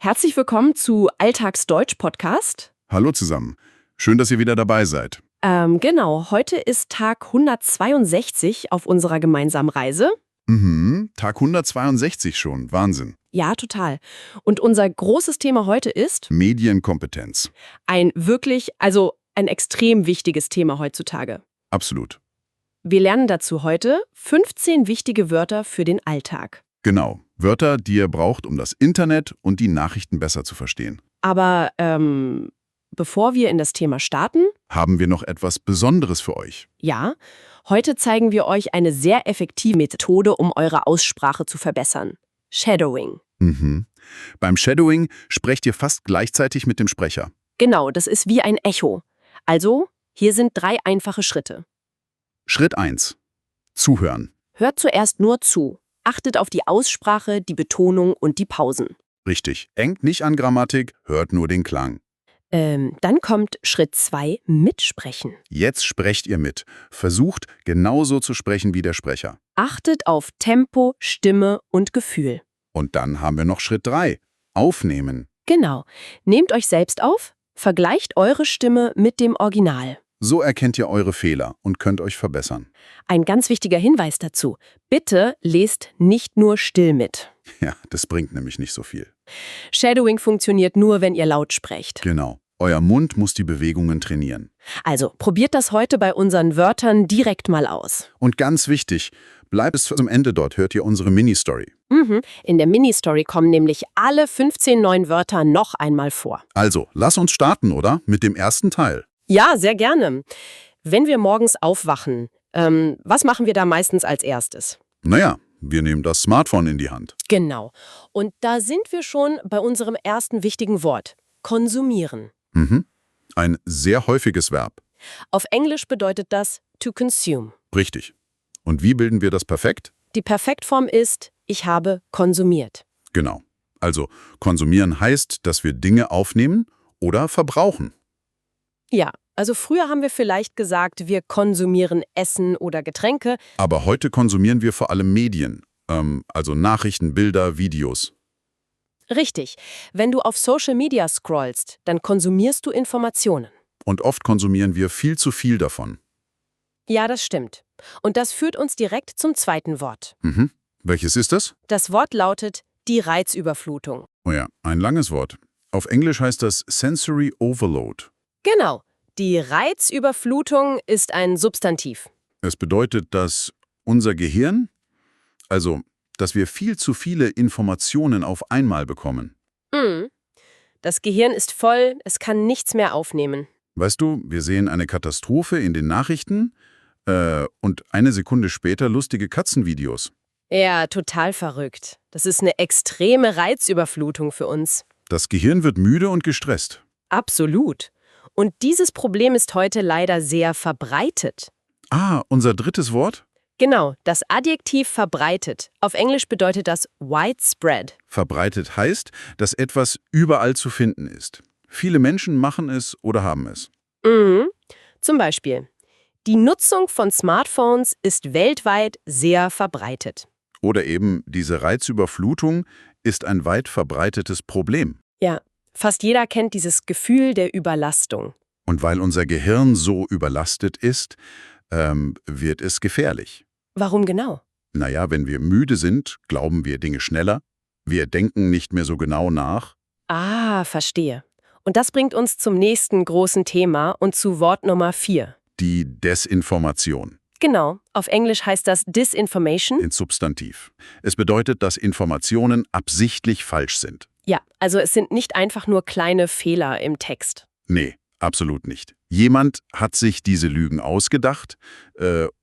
Herzlich willkommen zu Alltagsdeutsch-Podcast. Hallo zusammen. Schön, dass ihr wieder dabei seid. Genau, heute ist Tag 162 auf unserer gemeinsamen Reise. Tag 162 schon. Wahnsinn. Ja, total. Und unser großes Thema heute ist Medienkompetenz. ein extrem wichtiges Thema heutzutage. Absolut. Wir lernen dazu heute 15 wichtige Wörter für den Alltag. Genau. Wörter, die ihr braucht, um das Internet und die Nachrichten besser zu verstehen. Aber bevor wir in das Thema starten, Haben wir noch etwas Besonderes für euch. ja, heute zeigen wir euch eine sehr effektive Methode, um eure Aussprache zu verbessern. Shadowing. Beim Shadowing sprecht ihr fast gleichzeitig mit dem Sprecher. Genau, das ist wie ein Echo. Also, hier sind 3 einfache Schritte. Schritt 1. Zuhören. Hört zuerst nur zu. Achtet auf die Aussprache, die Betonung und die Pausen. Richtig. Denkt nicht an Grammatik, hört nur den Klang. Dann kommt Schritt 2, mitsprechen. Jetzt sprecht ihr mit. Versucht, genauso zu sprechen wie der Sprecher. Achtet auf Tempo, Stimme und Gefühl. Und dann haben wir noch Schritt 3. Aufnehmen. Genau. Nehmt euch selbst auf, vergleicht eure Stimme mit dem Original. So erkennt ihr eure Fehler und könnt euch verbessern. Ein ganz wichtiger Hinweis dazu. Bitte lest nicht nur still mit. Ja, das bringt nämlich nicht so viel. Shadowing funktioniert nur, wenn ihr laut sprecht. Genau. Euer Mund muss die Bewegungen trainieren. Also, probiert das heute bei unseren Wörtern direkt mal aus. Und ganz wichtig, bleibt es zum Ende dort, hört ihr unsere Mini-Story. In der Mini-Story kommen nämlich alle 15 neuen Wörter noch einmal vor. Also, lass uns starten, oder? Mit dem ersten Teil. Ja, sehr gerne. Wenn wir morgens aufwachen, was machen wir da meistens als erstes? Naja, wir nehmen das Smartphone in die Hand. Genau. Und da sind wir schon bei unserem ersten wichtigen Wort. Konsumieren. Ein sehr häufiges Verb. Auf Englisch bedeutet das to consume. Richtig. Und wie bilden wir das perfekt? Die Perfektform ist, ich habe konsumiert. Genau. Also, konsumieren heißt, dass wir Dinge aufnehmen oder verbrauchen. Ja, also früher haben wir vielleicht gesagt, wir konsumieren Essen oder Getränke. Aber heute konsumieren wir vor allem Medien. Also Nachrichten, Bilder, Videos. Richtig. Wenn du auf Social Media scrollst, dann konsumierst du Informationen. Und oft konsumieren wir viel zu viel davon. Ja, das stimmt. Und das führt uns direkt zum zweiten Wort. Welches ist das? Das Wort lautet die Reizüberflutung. Oh ja, ein langes Wort. Auf Englisch heißt das Sensory Overload. Genau. Die Reizüberflutung ist ein Substantiv. Es bedeutet, dass unser Gehirn, also dass wir viel zu viele Informationen auf einmal bekommen. Das Gehirn ist voll, es kann nichts mehr aufnehmen. Weißt du, wir sehen eine Katastrophe in den Nachrichten und eine Sekunde später lustige Katzenvideos. Ja, total verrückt. Das ist eine extreme Reizüberflutung für uns. Das Gehirn wird müde und gestresst. Absolut. Und dieses Problem ist heute leider sehr verbreitet. Ah, unser drittes Wort? Genau, das Adjektiv verbreitet. Auf Englisch bedeutet das widespread. Verbreitet heißt, dass etwas überall zu finden ist. Viele Menschen machen es oder haben es. Zum Beispiel, die Nutzung von Smartphones ist weltweit sehr verbreitet. Oder eben, diese Reizüberflutung ist ein weit verbreitetes Problem. Ja, fast jeder kennt dieses Gefühl der Überlastung. Und weil unser Gehirn so überlastet ist, wird es gefährlich. Warum genau? Naja, wenn wir müde sind, glauben wir Dinge schneller. Wir denken nicht mehr so genau nach. Ah, verstehe. Und das bringt uns zum nächsten großen Thema und zu Wort Nummer 4. Die Desinformation. Genau, auf Englisch heißt das Disinformation. Ins Substantiv. Es bedeutet, dass Informationen absichtlich falsch sind. Ja, also es sind nicht einfach nur kleine Fehler im Text. Nee, absolut nicht. Jemand hat sich diese Lügen ausgedacht,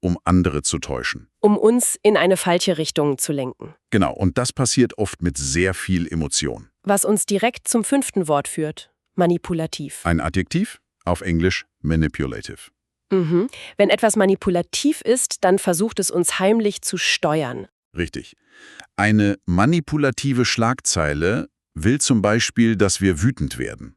um andere zu täuschen. Um uns in eine falsche Richtung zu lenken. Genau, und das passiert oft mit sehr viel Emotion. Was uns direkt zum 5. Wort führt. Manipulativ. Ein Adjektiv, auf Englisch manipulative. Wenn etwas manipulativ ist, dann versucht es uns heimlich zu steuern. Richtig. Eine manipulative Schlagzeile will zum Beispiel, dass wir wütend werden.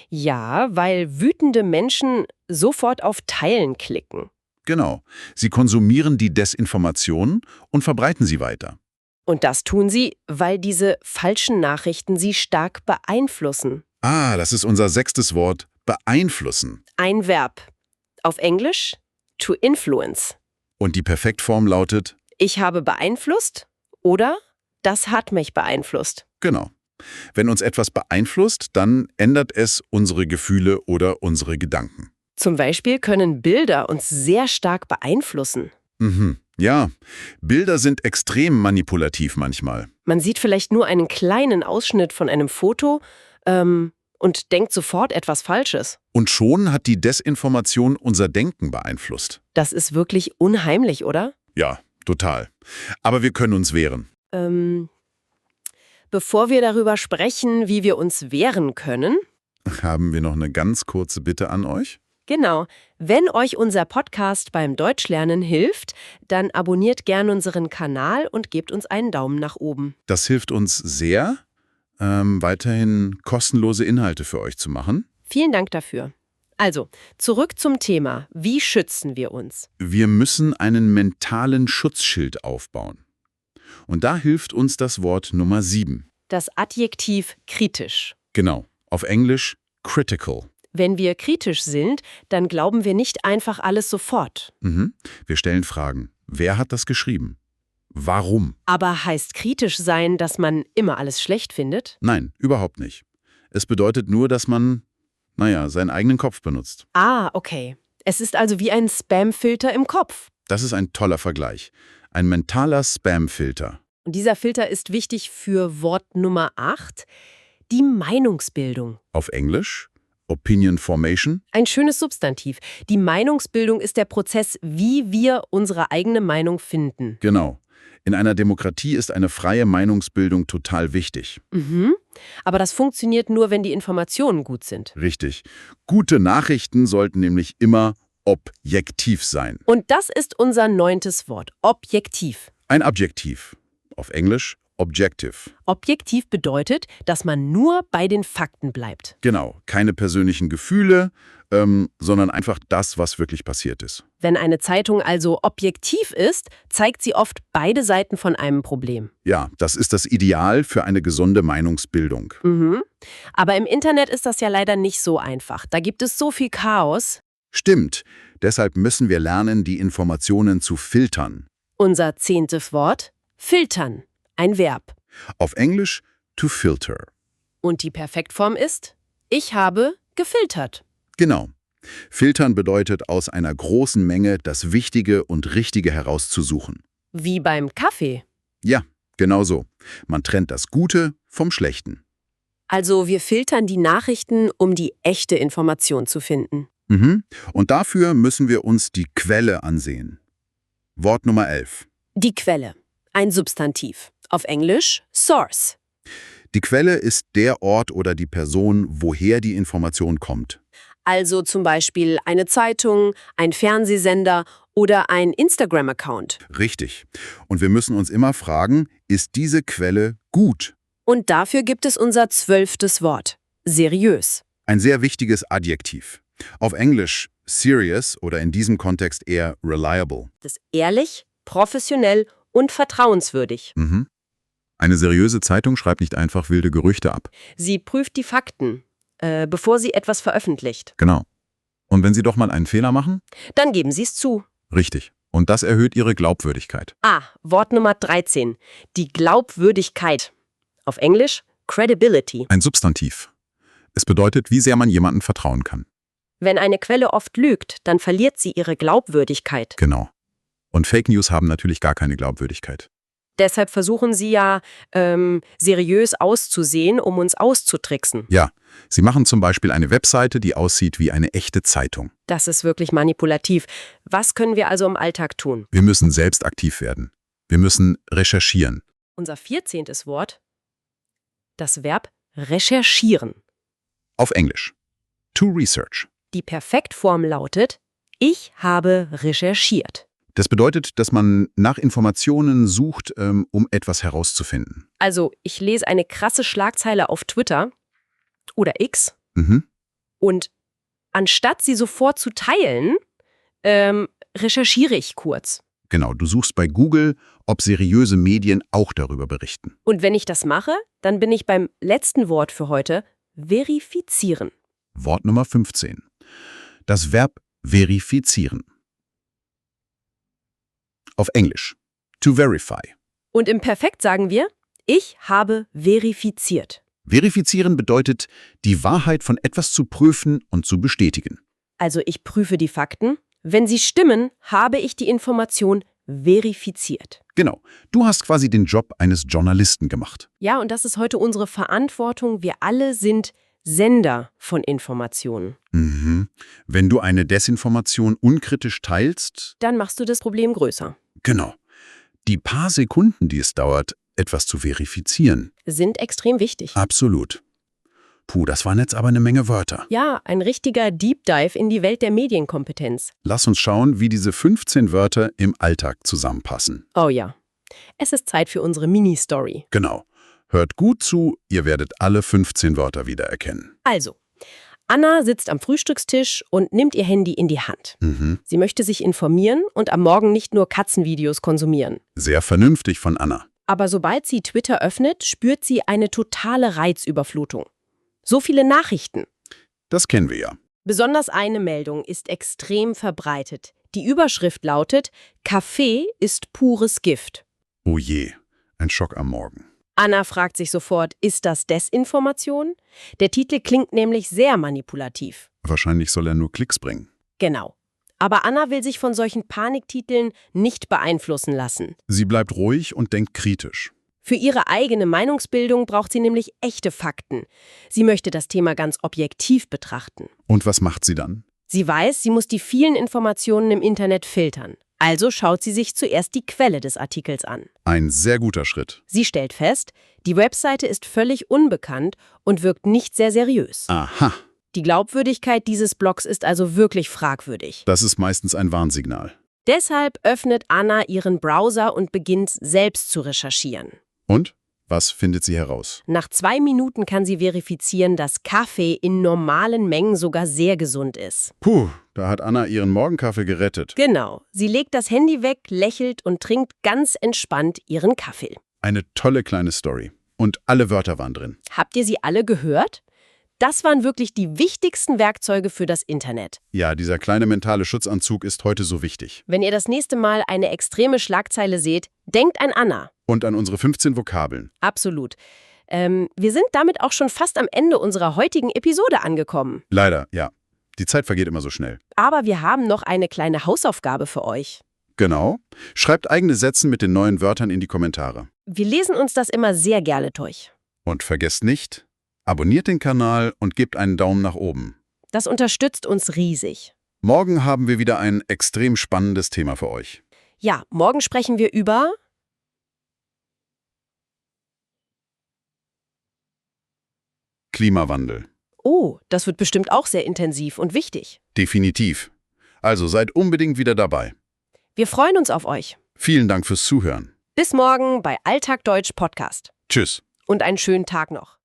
Ja, weil wütende Menschen sofort auf Teilen klicken. Genau. Sie konsumieren die Desinformation und verbreiten sie weiter. Und das tun sie, weil diese falschen Nachrichten sie stark beeinflussen. Ah, das ist unser 6. Wort, beeinflussen. Ein Verb. Auf Englisch to influence. Und die Perfektform lautet? Ich habe beeinflusst oder das hat mich beeinflusst. Genau. Wenn uns etwas beeinflusst, dann ändert es unsere Gefühle oder unsere Gedanken. Zum Beispiel können Bilder uns sehr stark beeinflussen. Ja, Bilder sind extrem manipulativ manchmal. Man sieht vielleicht nur einen kleinen Ausschnitt von einem Foto und denkt sofort etwas Falsches. Und schon hat die Desinformation unser Denken beeinflusst. Das ist wirklich unheimlich, oder? Ja, total. Aber wir können uns wehren. Bevor wir darüber sprechen, wie wir uns wehren können, Haben wir noch eine ganz kurze Bitte an euch? genau, wenn euch unser Podcast beim Deutschlernen hilft, dann abonniert gern unseren Kanal und gebt uns einen Daumen nach oben. Das hilft uns sehr, weiterhin kostenlose Inhalte für euch zu machen. Vielen Dank dafür. Also, zurück zum Thema. Wie schützen wir uns? Wir müssen einen mentalen Schutzschild aufbauen. Und da hilft uns das Wort Nummer 7. Das Adjektiv kritisch. Genau, auf Englisch critical. Wenn wir kritisch sind, dann glauben wir nicht einfach alles sofort. Wir stellen Fragen. Wer hat das geschrieben? Warum? Aber heißt kritisch sein, dass man immer alles schlecht findet? Nein, überhaupt nicht. Es bedeutet nur, dass man, seinen eigenen Kopf benutzt. Ah, okay. Es ist also wie ein Spamfilter im Kopf. Das ist ein toller Vergleich. Ein mentaler Spamfilter. Und dieser Filter ist wichtig für Wort Nummer 8, die Meinungsbildung. Auf Englisch Opinion Formation. Ein schönes Substantiv. Die Meinungsbildung ist der Prozess, wie wir unsere eigene Meinung finden. Genau. In einer Demokratie ist eine freie Meinungsbildung total wichtig. Aber das funktioniert nur, wenn die Informationen gut sind. Richtig. Gute Nachrichten sollten nämlich immer objektiv sein. Und das ist unser 9. Wort, objektiv. Ein Adjektiv. Auf Englisch objective. Objektiv bedeutet, dass man nur bei den Fakten bleibt. Genau. Keine persönlichen Gefühle, sondern einfach das, was wirklich passiert ist. Wenn eine Zeitung also objektiv ist, zeigt sie oft beide Seiten von einem Problem. Ja, das ist das Ideal für eine gesunde Meinungsbildung. Aber im Internet ist das ja leider nicht so einfach. Da gibt es so viel Chaos. Stimmt. Deshalb müssen wir lernen, die Informationen zu filtern. Unser 10. Wort, filtern. Ein Verb. Auf Englisch to filter. Und die Perfektform ist, ich habe gefiltert. Genau. Filtern bedeutet, aus einer großen Menge das Wichtige und Richtige herauszusuchen. Wie beim Kaffee. Ja, genau so. Man trennt das Gute vom Schlechten. Also wir filtern die Nachrichten, um die echte Information zu finden. Und dafür müssen wir uns die Quelle ansehen. Wort Nummer 11. Die Quelle. Ein Substantiv. Auf Englisch Source. Die Quelle ist der Ort oder die Person, woher die Information kommt. Also zum Beispiel eine Zeitung, ein Fernsehsender oder ein Instagram-Account. Richtig. Und wir müssen uns immer fragen, ist diese Quelle gut? Und dafür gibt es unser 12. Wort. Seriös. Ein sehr wichtiges Adjektiv. Auf Englisch serious oder in diesem Kontext eher reliable. Das ist ehrlich, professionell und vertrauenswürdig. Eine seriöse Zeitung schreibt nicht einfach wilde Gerüchte ab. Sie prüft die Fakten, bevor sie etwas veröffentlicht. Genau. Und wenn Sie doch mal einen Fehler machen? Dann geben Sie es zu. Richtig. Und das erhöht Ihre Glaubwürdigkeit. Wort Nummer 13. Die Glaubwürdigkeit. Auf Englisch Credibility. Ein Substantiv. Es bedeutet, wie sehr man jemandem vertrauen kann. Wenn eine Quelle oft lügt, dann verliert sie ihre Glaubwürdigkeit. Genau. Und Fake News haben natürlich gar keine Glaubwürdigkeit. Deshalb versuchen sie ja, seriös auszusehen, um uns auszutricksen. Ja, sie machen zum Beispiel eine Webseite, die aussieht wie eine echte Zeitung. Das ist wirklich manipulativ. Was können wir also im Alltag tun? Wir müssen selbst aktiv werden. Wir müssen recherchieren. Unser 14. Wort, das Verb recherchieren. Auf Englisch. To research. Die Perfektform lautet, ich habe recherchiert. Das bedeutet, dass man nach Informationen sucht, um etwas herauszufinden. Also, ich lese eine krasse Schlagzeile auf Twitter oder X und anstatt sie sofort zu teilen, recherchiere ich kurz. Genau, du suchst bei Google, ob seriöse Medien auch darüber berichten. Und wenn ich das mache, dann bin ich beim letzten Wort für heute, verifizieren. Wort Nummer 15. Das Verb verifizieren. Auf Englisch. To verify. Und im Perfekt sagen wir, ich habe verifiziert. Verifizieren bedeutet, die Wahrheit von etwas zu prüfen und zu bestätigen. Also ich prüfe die Fakten. Wenn sie stimmen, habe ich die Information verifiziert. Genau. Du hast quasi den Job eines Journalisten gemacht. Ja, und das ist heute unsere Verantwortung. Wir alle sind Sender von Informationen. Mhm. Wenn du eine Desinformation unkritisch teilst, Dann machst du das Problem größer. genau. Die paar Sekunden, die es dauert, etwas zu verifizieren. Sind extrem wichtig. Absolut. Puh, das waren jetzt aber eine Menge Wörter. Ja, ein richtiger Deep Dive in die Welt der Medienkompetenz. Lass uns schauen, wie diese 15 Wörter im Alltag zusammenpassen. Oh ja. Es ist Zeit für unsere Mini-Story. Genau. Hört gut zu, ihr werdet alle 15 Wörter wiedererkennen. Also, Anna sitzt am Frühstückstisch und nimmt ihr Handy in die Hand. Sie möchte sich informieren und am Morgen nicht nur Katzenvideos konsumieren. Sehr vernünftig von Anna. Aber sobald sie Twitter öffnet, spürt sie eine totale Reizüberflutung. So viele Nachrichten. Das kennen wir ja. Besonders eine Meldung ist extrem verbreitet. Die Überschrift lautet: Kaffee ist pures Gift. Oh je, ein Schock am Morgen. Anna fragt sich sofort, ist das Desinformation? Der Titel klingt nämlich sehr manipulativ. Wahrscheinlich soll er nur Klicks bringen. Genau. Aber Anna will sich von solchen Paniktiteln nicht beeinflussen lassen. Sie bleibt ruhig und denkt kritisch. Für ihre eigene Meinungsbildung braucht sie nämlich echte Fakten. Sie möchte das Thema ganz objektiv betrachten. Und was macht sie dann? Sie weiß, sie muss die vielen Informationen im Internet filtern. Also schaut sie sich zuerst die Quelle des Artikels an. Ein sehr guter Schritt. Sie stellt fest, die Webseite ist völlig unbekannt und wirkt nicht sehr seriös. Aha, Die Glaubwürdigkeit dieses Blogs ist also wirklich fragwürdig. das ist meistens ein Warnsignal. Deshalb öffnet Anna ihren Browser und beginnt selbst zu recherchieren. Und? Was findet sie heraus? Nach 2 Minuten kann sie verifizieren, dass Kaffee in normalen Mengen sogar sehr gesund ist. Puh, da hat Anna ihren Morgenkaffee gerettet. Genau. Sie legt das Handy weg, lächelt und trinkt ganz entspannt ihren Kaffee. Eine tolle kleine Story. Und alle Wörter waren drin. Habt ihr sie alle gehört? Das waren wirklich die wichtigsten Werkzeuge für das Internet. Ja, dieser kleine mentale Schutzanzug ist heute so wichtig. Wenn ihr das nächste Mal eine extreme Schlagzeile seht, denkt an Anna. Und an unsere 15 Vokabeln. Absolut. Wir sind damit auch schon fast am Ende unserer heutigen Episode angekommen. Leider, ja. Die Zeit vergeht immer so schnell. Aber wir haben noch eine kleine Hausaufgabe für euch. Genau. Schreibt eigene Sätze mit den neuen Wörtern in die Kommentare. Wir lesen uns das immer sehr gerne durch. Und vergesst nicht, abonniert den Kanal und gebt einen Daumen nach oben. Das unterstützt uns riesig. Morgen haben wir wieder ein extrem spannendes Thema für euch. Ja, morgen sprechen wir über Klimawandel. Oh, das wird bestimmt auch sehr intensiv und wichtig. Definitiv. Also seid unbedingt wieder dabei. Wir freuen uns auf euch. Vielen Dank fürs Zuhören. Bis morgen bei Alltag Deutsch Podcast. Tschüss. Und einen schönen Tag noch.